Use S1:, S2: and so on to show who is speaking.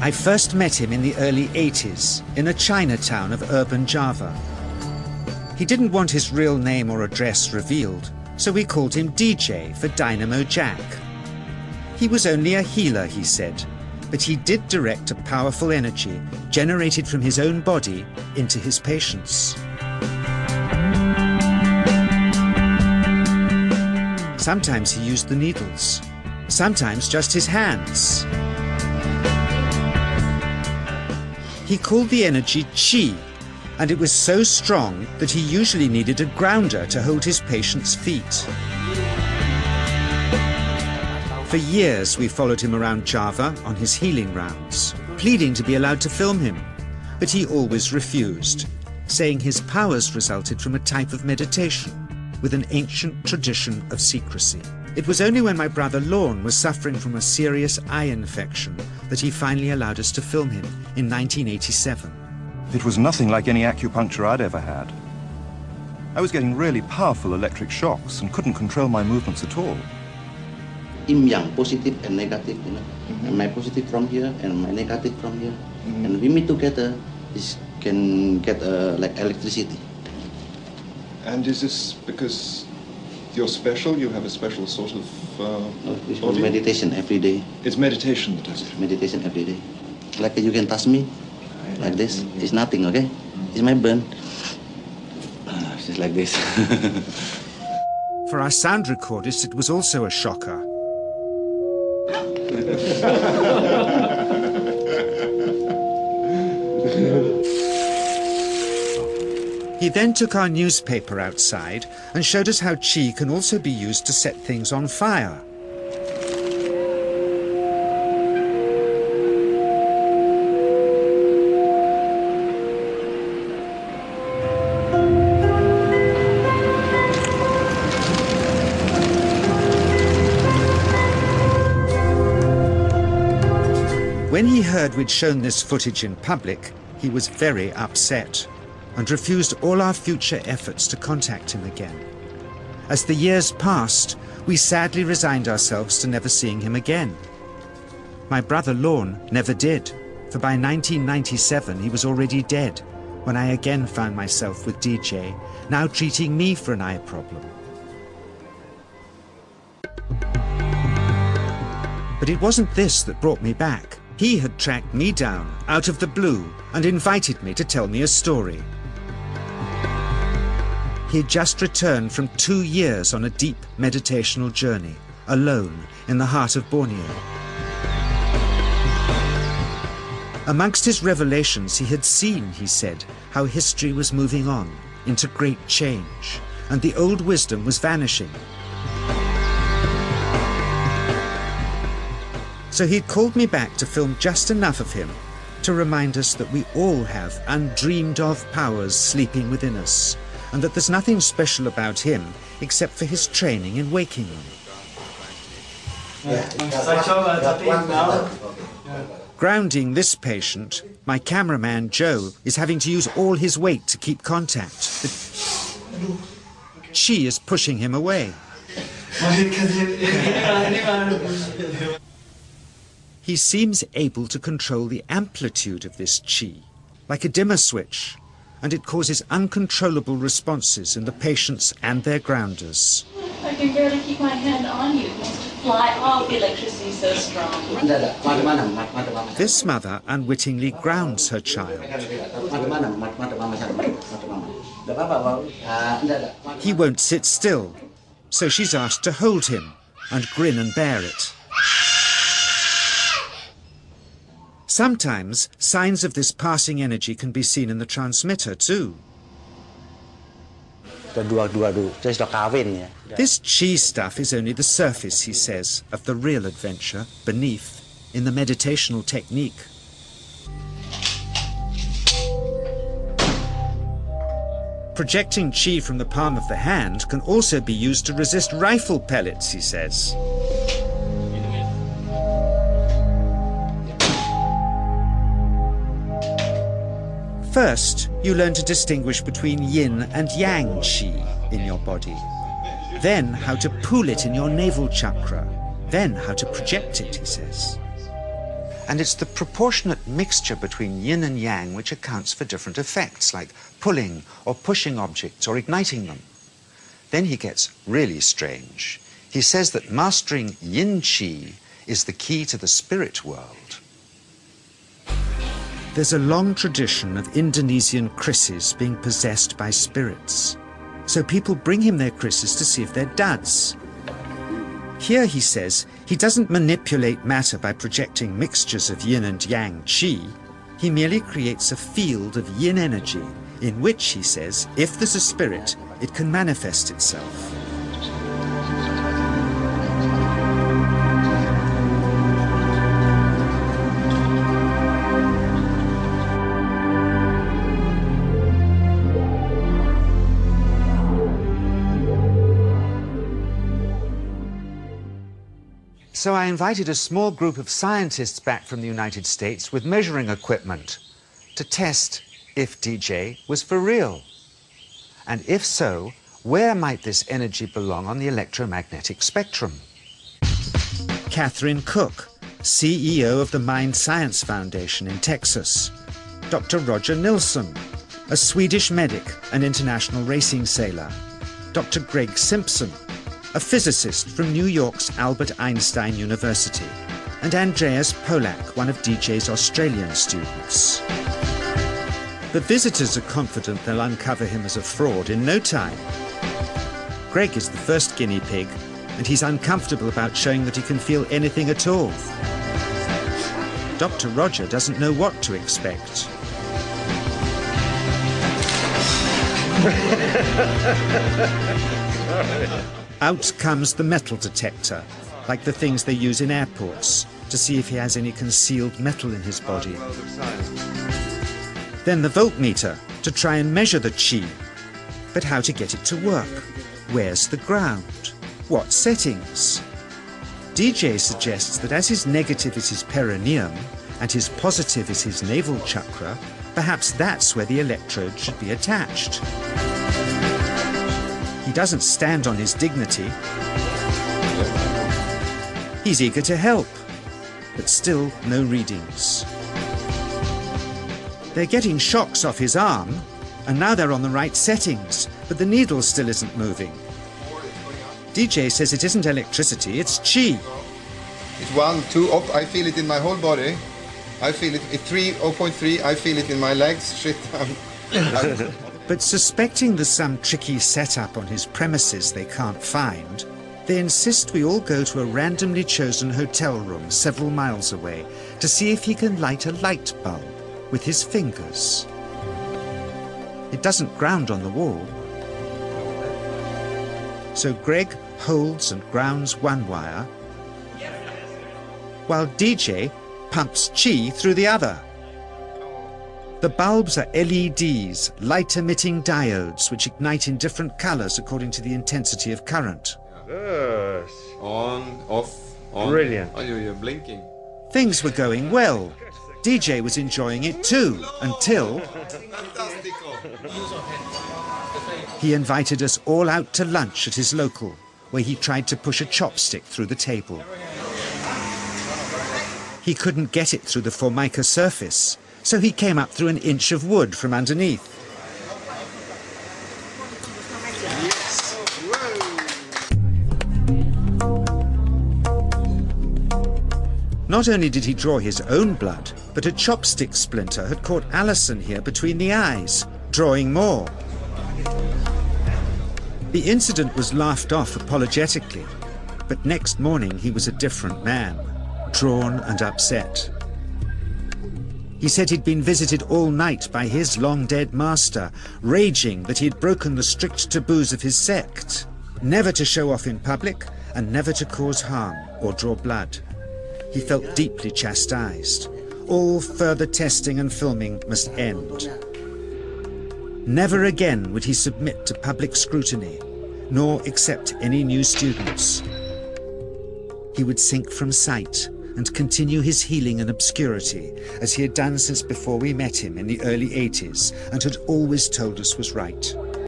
S1: I first met him in the early 80s in a Chinatown of urban Java. He didn't want his real name or address revealed, so we called him DJ for Dynamo Jack. He was only a healer, he said, but he did direct a powerful energy generated from his own body into his patients. Sometimes he used the needles, sometimes just his hands. He called the energy Qi, and it was so strong that he usually needed a grounder to hold his patient's feet. For years we followed him around Java on his healing rounds, pleading to be allowed to film him, but he always refused, saying his powers resulted from a type of meditation with an ancient tradition of secrecy. It was only when my brother Lorne was suffering from a serious eye infection that he finally allowed us to film him in 1987.
S2: It was nothing like any acupuncture I'd ever had. I was getting really powerful electric shocks and couldn't control my movements at all.
S3: Yin yang, positive and negative, you know. And my positive from here and my negative from here. And we meet together, this can get like electricity.
S2: And is this because you're special? You have a special sort of
S3: It's meditation every day.
S2: It's meditation that does it?
S3: Meditation every day. Like you can touch me, like this. It's nothing, okay? It's my burn. Just like this.
S1: For our sound recordist, it was also a shocker. He then took our newspaper outside and showed us how Qi can also be used to set things on fire. When he heard we'd shown this footage in public, he was very upset and refused all our future efforts to contact him again. As the years passed, we sadly resigned ourselves to never seeing him again. My brother Lorne never did, for by 1997 he was already dead when I again found myself with DJ, now treating me for an eye problem. But it wasn't this that brought me back. He had tracked me down out of the blue and invited me to tell me a story. He had just returned from 2 years on a deep meditational journey, alone in the heart of Borneo. Amongst his revelations, he had seen, he said, how history was moving on into great change, and the old wisdom was vanishing. So he'd called me back to film just enough of him to remind us that we all have undreamed of powers sleeping within us, and that there's nothing special about him except for his training in waking them. Grounding this patient, my cameraman Joe is having to use all his weight to keep contact. Qi is pushing him away. He seems able to control the amplitude of this Qi, like a dimmer switch, and it causes uncontrollable responses in the patients and their grounders.
S4: I can barely keep my hand on you. It wants to fly off. The electricity is so strong.
S1: This mother unwittingly grounds her child. He won't sit still, so she's asked to hold him and grin and bear it. Sometimes signs of this passing energy can be seen in the transmitter too. This Qi stuff is only the surface, he says, of the real adventure beneath, in the meditational technique. Projecting Qi from the palm of the hand can also be used to resist rifle pellets, he says. First, you learn to distinguish between yin and yang Qi in your body. Then how to pool it in your navel chakra. Then how to project it, he says. And it's the proportionate mixture between yin and yang which accounts for different effects, like pulling or pushing objects or igniting them. Then he gets really strange. He says that mastering yin qi is the key to the spirit world. There's a long tradition of Indonesian krisis being possessed by spirits. So people bring him their krisis to see if they're duds. Here, he says, he doesn't manipulate matter by projecting mixtures of yin and yang qi. He merely creates a field of yin energy in which, he says, if there's a spirit, it can manifest itself. So I invited a small group of scientists back from the United States with measuring equipment to test if DJ was for real. And if so, where might this energy belong on the electromagnetic spectrum? Catherine Cook, CEO of the Mind Science Foundation in Texas. Dr. Roger Nilsson, a Swedish medic and international racing sailor. Dr. Greg Simpson, a physicist from New York's Albert Einstein University, and Andreas Polak, one of DJ's Australian students. The visitors are confident they'll uncover him as a fraud in no time. Greg is the first guinea pig, and he's uncomfortable about showing that he can feel anything at all. Dr. Roger doesn't know what to expect. Out comes the metal detector, like the things they use in airports, to see if he has any concealed metal in his body. Then the voltmeter, to try and measure the qi. But how to get it to work? Where's the ground? What settings? DJ suggests that as his negative is his perineum, and his positive is his navel chakra, perhaps that's where the electrode should be attached. He doesn't stand on his dignity. He's eager to help, but still no readings. They're getting shocks off his arm, and now they're on the right settings, but the needle still isn't moving. DJ says it isn't electricity, it's qi.
S5: It's 1, 2, up, I feel it in my whole body. I feel it, 3, 0.3, I feel it in my legs, shit.
S1: But suspecting there's some tricky setup on his premises they can't find, they insist we all go to a randomly chosen hotel room several miles away to see if he can light a light bulb with his fingers. It doesn't ground on the wall. So Greg holds and grounds one wire, while DJ pumps qi through the other. The bulbs are LEDs, light-emitting diodes, which ignite in different colors according to the intensity of current.
S6: Yes.
S5: On, off, on.
S6: Brilliant.
S5: Oh, you're blinking.
S1: Things were going well. DJ was enjoying it too, until he invited us all out to lunch at his local, where he tried to push a chopstick through the table. He couldn't get it through the Formica surface, so he came up through an inch of wood from underneath. Not only did he draw his own blood, but a chopstick splinter had caught Alison here between the eyes, drawing more. The incident was laughed off apologetically, but next morning he was a different man, drawn and upset. He said he'd been visited all night by his long-dead master, raging that he'd broken the strict taboos of his sect, never to show off in public and never to cause harm or draw blood. He felt deeply chastised. All further testing and filming must end. Never again would he submit to public scrutiny, nor accept any new students. He would sink from sight and continue his healing in obscurity, as he had done since before we met him in the early 80s and had always told us was right.